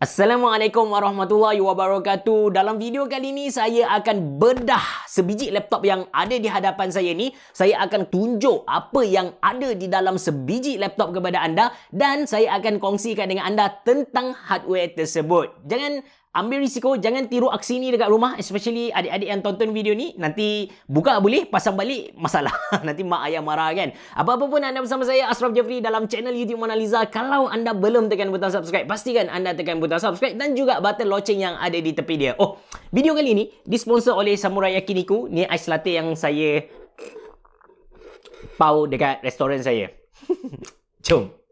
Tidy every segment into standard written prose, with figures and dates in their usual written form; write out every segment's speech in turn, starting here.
Assalamualaikum warahmatullahi wabarakatuh. Dalam video kali ini saya akan bedah sebiji laptop yang ada di hadapan saya ni. Saya akan tunjuk apa yang ada di dalam sebiji laptop kepada anda dan saya akan kongsikan dengan anda tentang hardware tersebut. Jangan ambil risiko, jangan tiru aksi ni dekat rumah, especially adik-adik yang tonton video ni. Nanti buka boleh, pasang balik masalah. Nanti mak ayah marah kan. Apa-apa pun anda bersama saya Ashraf Jeffrey dalam channel YouTube Mona Lisa. Kalau anda belum tekan butang subscribe, pastikan anda tekan butang subscribe dan juga button loceng yang ada di tepi dia. Oh, video kali ini disponsor oleh Samurai Yakiniku. Ni ais latte yang saya pau dekat restoran saya. Jom.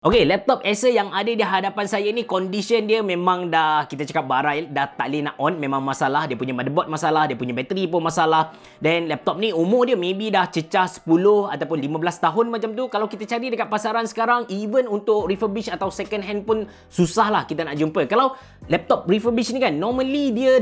Okey, laptop Acer yang ada di hadapan saya ni condition dia memang dah, kita cakap barai, dah tak boleh nak on, memang masalah. Dia punya motherboard masalah, dia punya bateri pun masalah. Dan laptop ni umur dia maybe dah cecah 10 ataupun 15 tahun macam tu. Kalau kita cari dekat pasaran sekarang, even untuk refurbish atau second hand pun susah lah kita nak jumpa. Kalau laptop refurbish ni kan, normally dia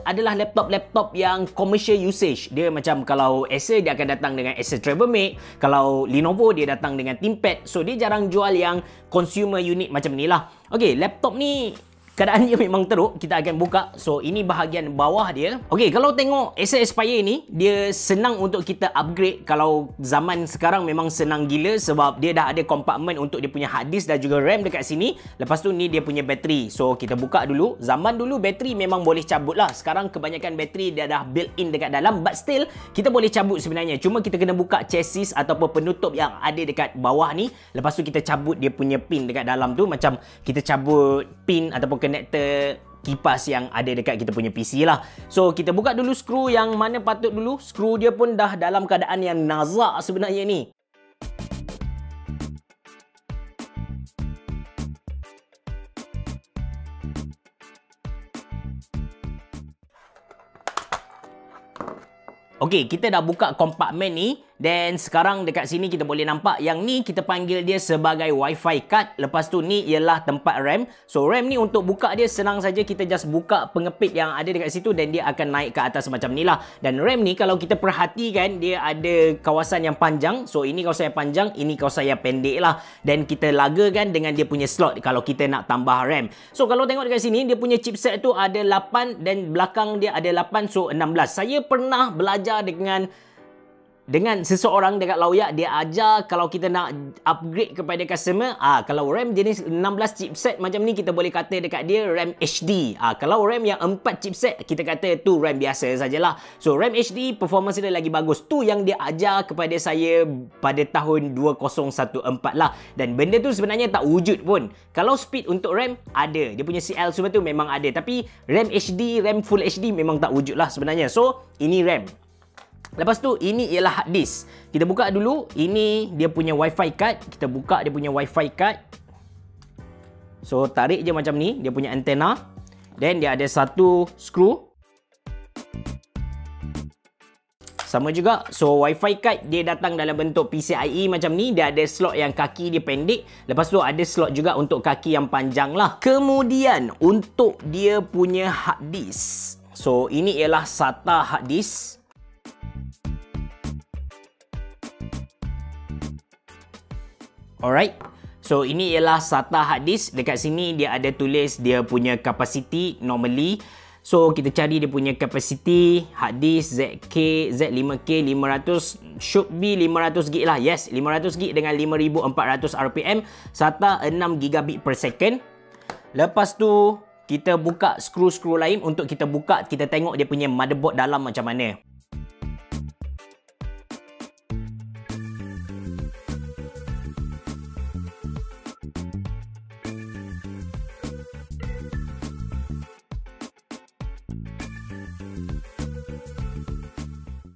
adalah laptop-laptop yang commercial usage. Dia macam kalau Acer, dia akan datang dengan Acer Travelmate. Kalau Lenovo, dia datang dengan ThinkPad. So, dia jarang jual yang consumer unit macam ni lah. Okey, laptop ni keadaan dia memang teruk. Kita akan buka. So, ini bahagian bawah dia. Okey, kalau tengok Acer Aspire ni, dia senang untuk kita upgrade. Kalau zaman sekarang memang senang gila sebab dia dah ada kompartmen untuk dia punya hard disk dan juga RAM dekat sini. Lepas tu ni dia punya bateri. So, kita buka dulu. Zaman dulu bateri memang boleh cabut lah. Sekarang kebanyakan bateri dia dah built in dekat dalam. But still, kita boleh cabut sebenarnya. Cuma kita kena buka chassis ataupun penutup yang ada dekat bawah ni. Lepas tu kita cabut dia punya pin dekat dalam tu. Macam kita cabut pin ataupun connector kipas yang ada dekat kita punya PC lah. So, kita buka dulu skru yang mana patut dulu. Skru dia pun dah dalam keadaan yang nazak sebenarnya ni. Okey, kita dah buka kompartmen ni. Dan sekarang dekat sini kita boleh nampak yang ni kita panggil dia sebagai Wi-Fi card. Lepas tu ni ialah tempat RAM. So RAM ni untuk buka dia senang saja, kita just buka pengepit yang ada dekat situ dan dia akan naik ke atas macam ni lah. Dan RAM ni kalau kita perhatikan dia ada kawasan yang panjang. So ini kawasan yang panjang, ini kawasan yang pendek lah. Dan kita lagakan dengan dia punya slot kalau kita nak tambah RAM. So kalau tengok dekat sini dia punya chipset tu ada 8 dan belakang dia ada 8, so 16. Saya pernah belajar dengan seseorang dekat Lauyak, dia ajar kalau kita nak upgrade kepada customer, kalau RAM jenis 16 chipset macam ni, kita boleh kata dekat dia RAM HD. Kalau RAM yang 4 chipset, kita kata tu RAM biasa sajalah. So RAM HD performance dia lagi bagus. Tu yang dia ajar kepada saya pada tahun 2014 lah. Dan benda tu sebenarnya tak wujud pun. Kalau speed untuk RAM ada, dia punya CL semua tu memang ada, tapi RAM HD, RAM Full HD memang tak wujud lah sebenarnya. So ini RAM. Lepas tu, ini ialah hard disk. Kita buka dulu. Ini dia punya Wi-Fi card. Kita buka dia punya Wi-Fi card. So, tarik je macam ni. Dia punya antena. Dan dia ada satu skru. Sama juga. So, Wi-Fi card dia datang dalam bentuk PCIe macam ni. Dia ada slot yang kaki dia pendek. Lepas tu, ada slot juga untuk kaki yang panjang lah. Kemudian, untuk dia punya hard disk. So, ini ialah SATA hard disk. Alright, so ini ialah SATA hard disk. Dekat sini dia ada tulis dia punya capacity normally. So kita cari dia punya capacity hard disk Z5K 500, should be 500GB lah. Yes, 500GB dengan 5400 RPM, SATA 6GB per second. Lepas tu kita buka skru-skru lain untuk kita buka, kita tengok dia punya motherboard dalam macam mana.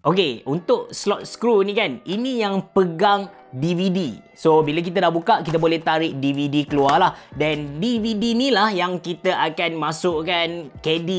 Okey, untuk slot skru ni kan, ini yang pegang DVD. So bila kita dah buka, kita boleh tarik DVD keluar lah. Dan DVD ni lah yang kita akan masukkan KD.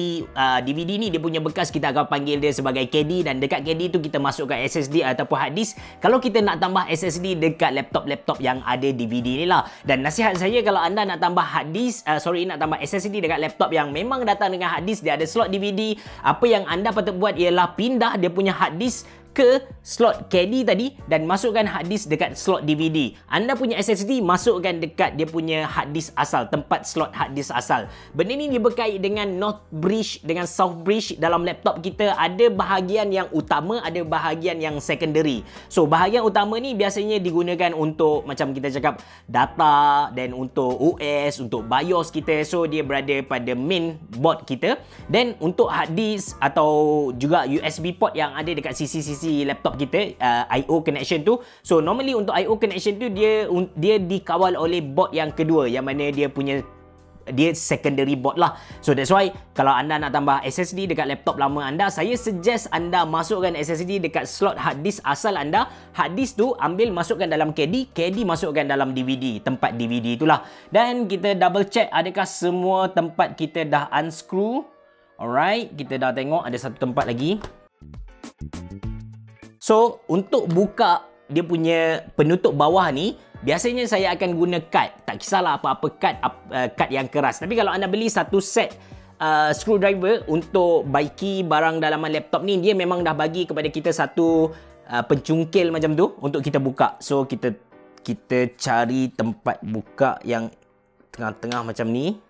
DVD ni dia punya bekas, kita akan panggil dia sebagai KD. Dan dekat KD tu kita masukkan SSD ataupun hard disk. Kalau kita nak tambah SSD dekat laptop-laptop yang ada DVD ni lah. Dan nasihat saya, kalau anda nak tambah hard disk, nak tambah SSD dekat laptop yang memang datang dengan hard disk, dia ada slot DVD, apa yang anda patut buat ialah pindah dia punya hard disk ke slot KD tadi dan masukkan hard disk dekat slot DVD. Anda punya SSD masukkan dekat dia punya hard disk asal, tempat slot hard disk asal. Benda ni dia berkait dengan North Bridge dengan South Bridge dalam laptop kita. Ada bahagian yang utama, ada bahagian yang secondary. So bahagian utama ni biasanya digunakan untuk macam kita cakap data, dan untuk OS, untuk BIOS kita. So dia berada pada main board kita. Dan untuk hard disk atau juga USB port yang ada dekat sisi-sisi laptop kita, I/O connection tu. So normally untuk I/O connection tu dia dikawal oleh board yang kedua, yang mana dia secondary board lah. So that's why kalau anda nak tambah SSD dekat laptop lama anda, saya suggest anda masukkan SSD dekat slot hard disk asal anda. Hard disk tu ambil masukkan dalam KD masukkan dalam DVD, tempat DVD itulah. Dan kita double check adakah semua tempat kita dah unscrew. Alright, kita dah tengok ada satu tempat lagi. So, untuk buka dia punya penutup bawah ni, biasanya saya akan guna kad. Tak kisahlah apa-apa kad yang keras. Tapi kalau anda beli satu set screwdriver untuk baiki barang dalaman laptop ni, dia memang dah bagi kepada kita satu pencungkil macam tu untuk kita buka. So, kita cari tempat buka yang tengah-tengah macam ni.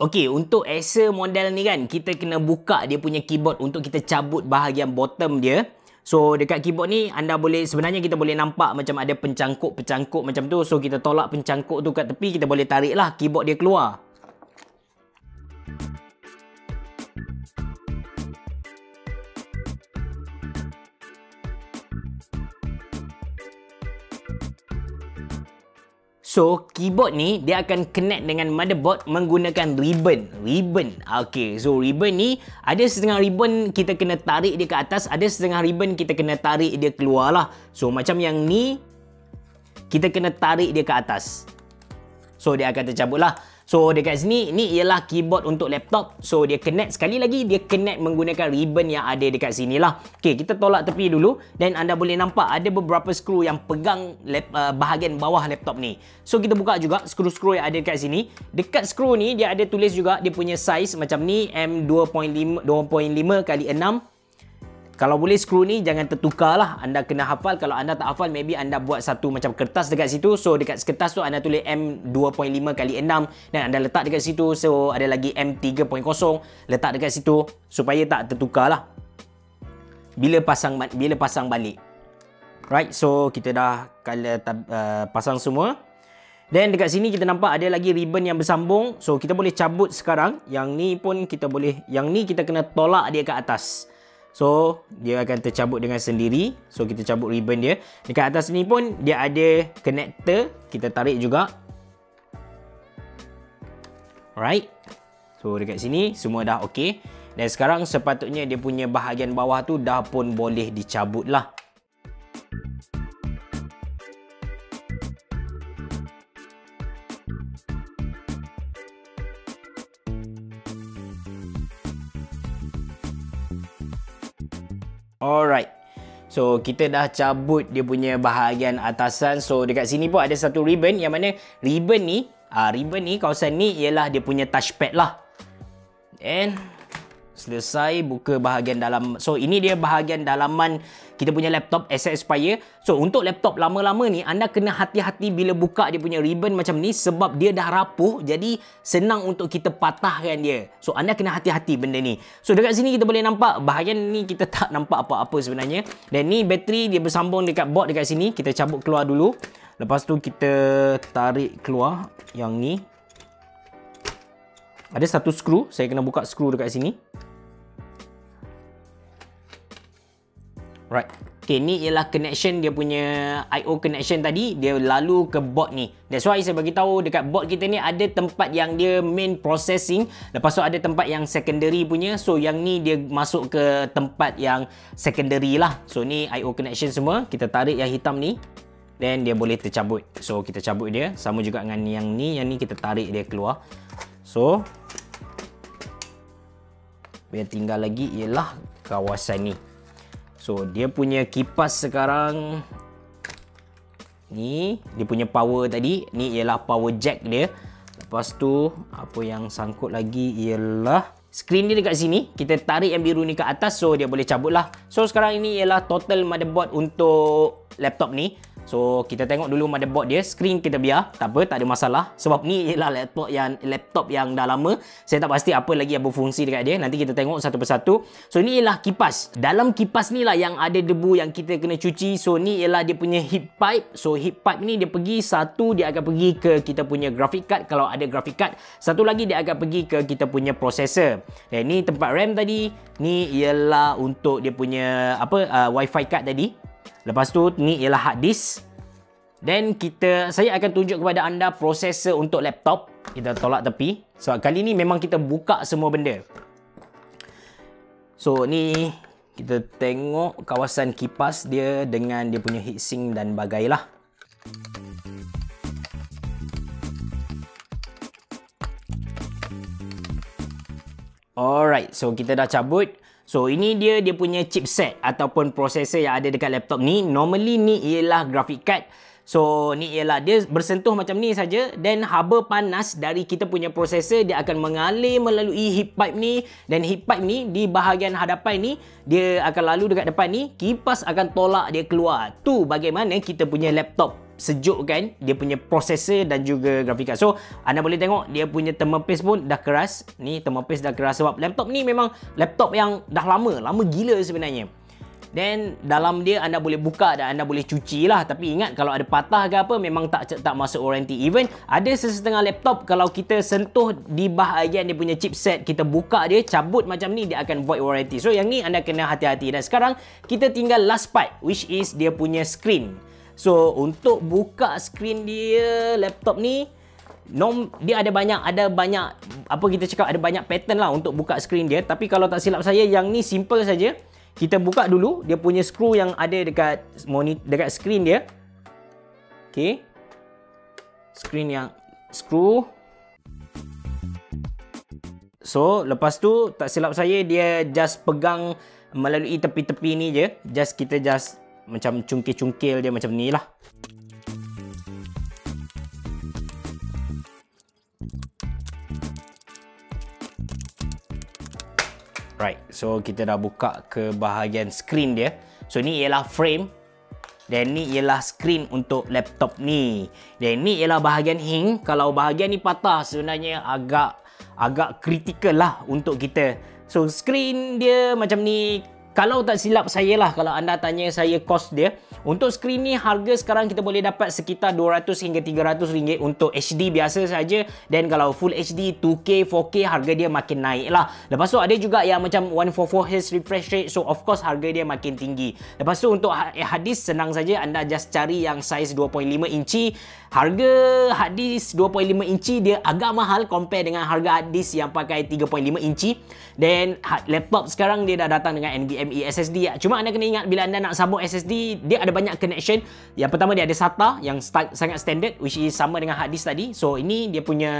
Okey, untuk Acer model ni kan, kita kena buka dia punya keyboard untuk kita cabut bahagian bottom dia. So, dekat keyboard ni, sebenarnya kita boleh nampak macam ada pencangkuk macam tu. So, kita tolak pencangkuk tu kat tepi, kita boleh tarik lah keyboard dia keluar. So, keyboard ni dia akan connect dengan motherboard menggunakan ribbon. Okay, so ribbon ni ada setengah ribbon kita kena tarik dia ke atas, ada setengah ribbon kita kena tarik dia keluar lah. So, macam yang ni kita kena tarik dia ke atas. So, dia akan tercabut lah. So, dekat sini, ni ialah keyboard untuk laptop. So, dia connect, sekali lagi, dia connect menggunakan ribbon yang ada dekat sini lah. Okay, kita tolak tepi dulu. Dan anda boleh nampak ada beberapa skru yang pegang bahagian bawah laptop ni. So, kita buka juga skru-skru yang ada dekat sini. Dekat skru ni, dia ada tulis juga dia punya size macam ni, M2.5 x 6. Kalau boleh skru ni jangan tertukar lah. Anda kena hafal. Kalau anda tak hafal, maybe anda buat satu macam kertas dekat situ. So dekat kertas tu anda tulis M2.5 x 6 dan anda letak dekat situ. So ada lagi M3.0 letak dekat situ supaya tak tertukar lah bila pasang balik. Right, so kita dah pasang semua. Dan dekat sini kita nampak ada lagi ribbon yang bersambung. So kita boleh cabut sekarang. Yang ni pun kita boleh, yang ni kita kena tolak dia ke atas. So, dia akan tercabut dengan sendiri. So, kita cabut ribbon dia. Dekat atas ni pun, dia ada connector. Kita tarik juga. Alright. So, dekat sini, semua dah okey. Dan sekarang, sepatutnya dia punya bahagian bawah tu dah pun boleh dicabut lah. Alright. So, kita dah cabut dia punya bahagian atasan. So, dekat sini pun ada satu ribbon. Yang mana ribbon ni, kawasan ni ialah dia punya touchpad lah. And selesai buka bahagian dalam. So, ini dia bahagian dalaman kita punya laptop Acer Aspire. So, untuk laptop lama-lama ni, anda kena hati-hati bila buka dia punya ribbon macam ni. Sebab dia dah rapuh. Jadi, senang untuk kita patahkan dia. So, anda kena hati-hati benda ni. So, dekat sini kita boleh nampak. Bahagian ni kita tak nampak apa-apa sebenarnya. Dan ni bateri dia bersambung dekat board dekat sini. Kita cabut keluar dulu. Lepas tu, kita tarik keluar yang ni. Ada satu skru. Saya kena buka skru dekat sini. Right. Okay, ni ialah connection dia punya IO connection tadi. Dia lalu ke board ni. That's why saya bagi tahu dekat board kita ni ada tempat yang dia main processing. Lepas tu ada tempat yang secondary punya. So yang ni dia masuk ke tempat yang secondary lah. So ni IO connection semua. Kita tarik yang hitam ni. Then dia boleh tercabut. So kita cabut dia. Sama juga dengan yang ni. Yang ni kita tarik dia keluar. So yang tinggal lagi ialah kawasan ni. So dia punya kipas sekarang ni, dia punya power tadi, ni ialah power jack dia. Lepas tu apa yang sangkut lagi ialah skrin dia dekat sini. Kita tarik yang biru ni ke atas, so dia boleh cabut lah. So sekarang ini ialah total motherboard untuk laptop ni. So kita tengok dulu motherboard dia. Skrin kita biar, tak apa, tak ada masalah. Sebab ni ialah laptop yang dah lama. Saya tak pasti apa lagi yang berfungsi dekat dia. Nanti kita tengok satu persatu. So ni ialah kipas. Dalam kipas ni lah yang ada debu yang kita kena cuci. So ni ialah dia punya heat pipe. So heat pipe ni dia pergi, satu dia akan pergi ke kita punya graphic card kalau ada graphic card. Satu lagi dia akan pergi ke kita punya processor. Dan ni tempat RAM tadi. Ni ialah untuk dia punya wifi card tadi. Lepas tu ni ialah hard disk. Dan saya akan tunjuk kepada anda prosesor untuk laptop. Kita tolak tepi. So kali ni memang kita buka semua benda. So ni kita tengok kawasan kipas dia dengan dia punya heatsink dan bagailah. Alright, so kita dah cabut. So ini dia punya chipset ataupun prosesor yang ada dekat laptop ni. Normally ni ialah graphic card. So ni ialah dia bersentuh macam ni saja, dan haba panas dari kita punya prosesor dia akan mengalir melalui heat pipe ni, dan heat pipe ni di bahagian hadapan ni dia akan lalu dekat depan ni, kipas akan tolak dia keluar. Tu bagaimana kita punya laptop sejuk kan, dia punya prosesor dan juga grafik card. So anda boleh tengok dia punya thermal paste pun dah keras. Ni thermal paste dah keras sebab laptop ni memang laptop yang dah lama gila sebenarnya. Dan dalam dia anda boleh buka dan anda boleh cuci lah. Tapi ingat, kalau ada patah ke apa memang tak masuk warranty. Even ada sesetengah laptop kalau kita sentuh di bahagian dia punya chipset, kita buka dia, cabut macam ni, dia akan void warranty. So yang ni anda kena hati-hati. Dan sekarang kita tinggal last part, which is dia punya screen. So untuk buka screen dia laptop ni, dia ada banyak apa kita cakap, ada banyak pattern lah untuk buka screen dia. Tapi kalau tak silap saya, yang ni simple saja. Kita buka dulu dia punya skru yang ada dekat screen dia. Okey. Skru. So, lepas tu tak silap saya dia just pegang melalui tepi-tepi ni je. Kita macam cungkil-cungkil dia macam ni lah. Right, so kita dah buka ke bahagian screen dia. So ni ialah frame, dan ni ialah screen untuk laptop ni. Dan ni ialah bahagian hing. Kalau bahagian ni patah, sebenarnya agak kritikal lah untuk kita. So screen dia macam ni. Kalau tak silap saya lah, kalau anda tanya saya kos dia, untuk skrin ni harga sekarang kita boleh dapat sekitar 200 hingga 300 ringgit untuk HD biasa saja. Dan kalau Full HD, 2K, 4K, harga dia makin naik lah. Lepas tu ada juga yang macam 144Hz refresh rate, so of course harga dia makin tinggi. Lepas tu untuk hadis senang saja, anda just cari yang size 2.5 inci. Harga hadis 2.5 inci dia agak mahal compare dengan harga hadis yang pakai 3.5 inci. Dan laptop sekarang dia dah datang dengan NVMe SSD. Cuma anda kena ingat, bila anda nak sambung SSD, dia ada banyak connection. Yang pertama dia ada SATA yang sangat standard, which is sama dengan hard disk tadi. So ini dia punya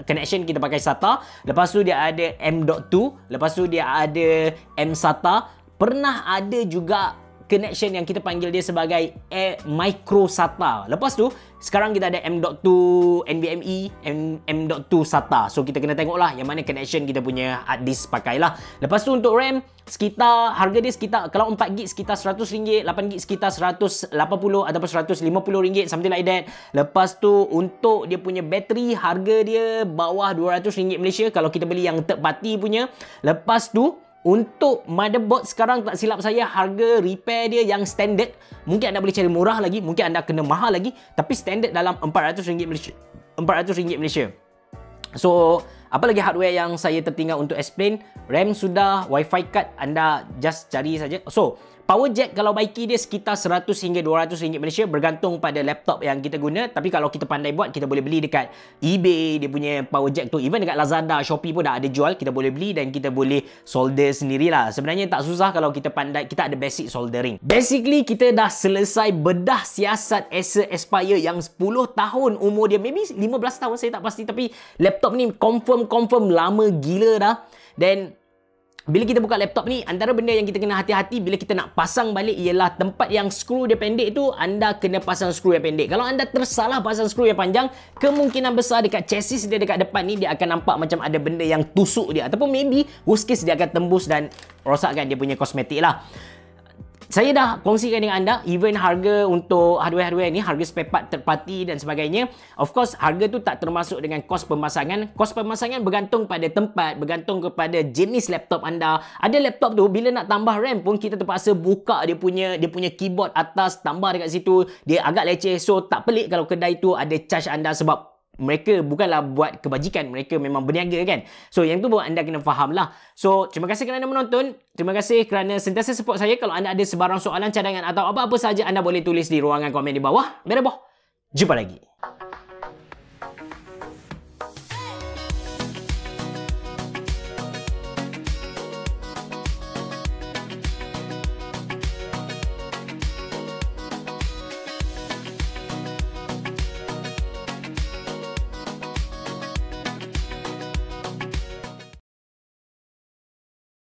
connection, kita pakai SATA. Lepas tu dia ada M.2. Lepas tu dia ada M-SATA. Pernah ada juga connection yang kita panggil dia sebagai micro SATA. Lepas tu sekarang kita ada M.2 NVMe, M.2 SATA. So kita kena tengoklah yang mana connection kita punya hard disk pakailah. Lepas tu untuk RAM, harga dia sekitar, kalau 4GB sekitar RM100, 8GB sekitar RM180 ataupun RM150, something like that. Lepas tu untuk dia punya bateri, harga dia bawah RM200 Malaysia kalau kita beli yang third party punya. Lepas tu untuk motherboard sekarang tak silap saya, harga repair dia yang standard, mungkin anda boleh cari murah lagi, mungkin anda kena mahal lagi, tapi standard dalam RM400 Malaysia. RM400 Malaysia. So apa lagi hardware yang saya tertinggal untuk explain? RAM sudah, wifi card anda just cari saja. So Power jack kalau baiki dia sekitar 100 hingga 200 ringgit Malaysia bergantung pada laptop yang kita guna. Tapi kalau kita pandai buat, kita boleh beli dekat eBay dia punya power jack tu. Even dekat Lazada, Shopee pun dah ada jual. Kita boleh beli dan kita boleh solder sendirilah. Sebenarnya tak susah kalau kita pandai, kita ada basic soldering. Basically kita dah selesai bedah siasat Acer Aspire yang 10 tahun umur dia. Maybe 15 tahun, saya tak pasti. Tapi laptop ni confirm lama gila dah. Dan bila kita buka laptop ni, antara benda yang kita kena hati-hati bila kita nak pasang balik ialah tempat yang skru dia pendek tu, anda kena pasang skru yang pendek. Kalau anda tersalah pasang skru yang panjang, kemungkinan besar dekat chassis dia dekat depan ni, dia akan nampak macam ada benda yang tusuk dia. Ataupun maybe, worst case dia akan tembus dan rosakkan dia punya kosmetik lah. Saya dah kongsikan dengan anda, even harga untuk hardware-hardware ni, harga spare part third party dan sebagainya. Of course, harga tu tak termasuk dengan kos pemasangan. Kos pemasangan bergantung pada tempat, bergantung kepada jenis laptop anda. Ada laptop tu, bila nak tambah RAM pun, kita terpaksa buka dia punya keyboard atas, tambah dekat situ. Dia agak leceh, so tak pelik kalau kedai tu ada charge anda sebab mereka bukanlah buat kebajikan, mereka memang berniaga kan. So yang tu buat anda kena faham lah. So terima kasih kerana menonton. Terima kasih kerana sentiasa support saya. Kalau anda ada sebarang soalan, cadangan atau apa-apa saja, anda boleh tulis di ruangan komen di bawah. Merhaba. Jumpa lagi.